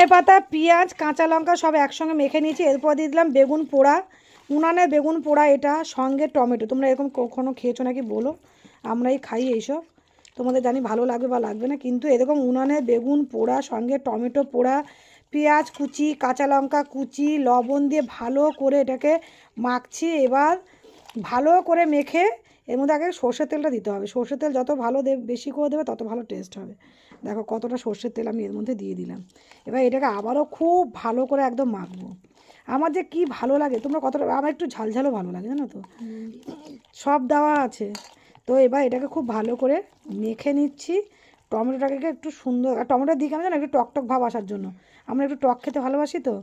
ধনে পাতা, পেঁয়াজ, কাঁচা লঙ্কা সব একসঙ্গে মেখে নিয়েছি। এরপর দিয়ে দিলাম বেগুন পোড়া, উনানে বেগুন পোড়া, এটা সঙ্গে টমেটো। তোমরা এরকম কখনো খেয়েছো নাকি বলো? আমরাই খাই এইসব, তোমাদের জানি ভালো লাগবে বা লাগবে না, কিন্তু এরকম উনানে বেগুন পোড়া সঙ্গে টমেটো পোড়া, পেঁয়াজ কুচি, কাঁচা লঙ্কা কুচি, লবণ দিয়ে ভালো করে এটাকে মাখছি। এবার ভালো করে মেখে এর মধ্যে আগে সর্ষের তেলটা দিতে হবে। সর্ষের তেল যত ভালো বেশি করে দেবে তত ভালো টেস্ট হবে। দেখো কতটা সর্ষের তেল আমি এর মধ্যে দিয়ে দিলাম। এবার এটাকে আবারও খুব ভালো করে একদম মাখবো। আমার যে কি ভালো লাগে, তোমরা কতটা, আমার একটু ঝালঝালও ভালো লাগে জানো তো, সব দেওয়া আছে। তো এবার এটাকে খুব ভালো করে মেখে নিচ্ছি। টমেটোটাকে একটু সুন্দর, আর টমেটো দিই কেন জানো, একটু টক ভাব আসার জন্য। আমরা একটু টক খেতে ভালোবাসি তো।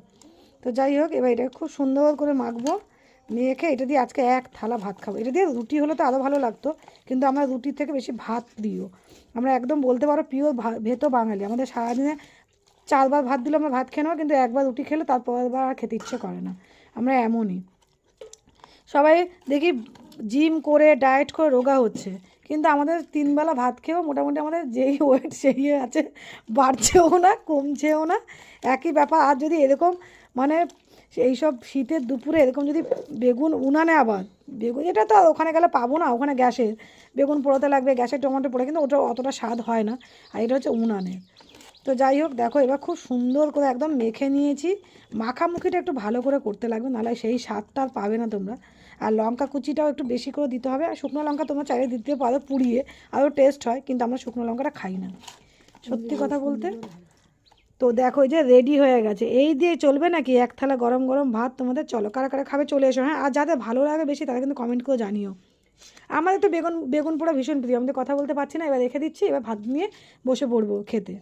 তো যাই হোক, এবার এটাকে খুব সুন্দর করে মাখবো। মেখে এটা দিয়ে আজকে এক থালা ভাত খাবো। এটা দিয়ে রুটি হলে তো আরও ভালো লাগতো, কিন্তু আমরা রুটির থেকে বেশি ভাত দিও। আমরা একদম বলতে পারো পিওর ভেতো বাঙালি। আমাদের সারাদিনে 4 বার ভাত দিলে আমরা ভাত খেয়ে নেবো, কিন্তু একবার রুটি খেলে তারপর আর খেতে ইচ্ছে করে না। আমরা এমনই। সবাই দেখি জিম করে ডায়েট করে রোগা হচ্ছে, কিন্তু আমাদের 3 বেলা ভাত খেয়েও মোটামুটি আমাদের যেই ওয়েট সেই আছে, বাড়ছেও না কমছেও না, একই ব্যাপার। আর যদি এরকম মানে এইসব শীতের দুপুরে এরকম যদি বেগুন উনানে, আবার বেগুন এটা তো ওখানে গেলে পাবো না, ওখানে গ্যাসের বেগুন পোড়াতে লাগবে, গ্যাসের টমেটো পোড়া, কিন্তু ওটা অতটা স্বাদ হয় না। আর এটা হচ্ছে উনানে। তো যাই হোক, দেখো এবার খুব সুন্দর করে একদম মেখে নিয়েছি। মাখামুখিটা একটু ভালো করে করতে লাগবে, নাহলে সেই স্বাদটা আর পাবে না তোমরা। আর লঙ্কা কুচিটাও একটু বেশি করে দিতে হবে। আর শুকনো লঙ্কা তোমরা চাইলে দিতে পারো পুড়িয়ে, আরও টেস্ট হয়, কিন্তু আমরা শুকনো লঙ্কাটা খাই না সত্যি কথা বলতে। তো দেখো এই যে রেডি হয়ে গেছে। এই দিয়ে চলবে নাকি এক থালা গরম গরম ভাত তোমাদের? চলো, কারা কারা খাবে চলে এসো। হ্যাঁ, আর যাদের ভালো লাগে বেশি তারা কিন্তু কমেন্ট করে জানিও। আমাদের তো বেগুন বেগুন পোড়া ভীষণ প্রিয়, আমাদের কথা বলতে পারছি না। এবার রেখে দিচ্ছি, এবার ভাত নিয়ে বসে পড়বো খেতে।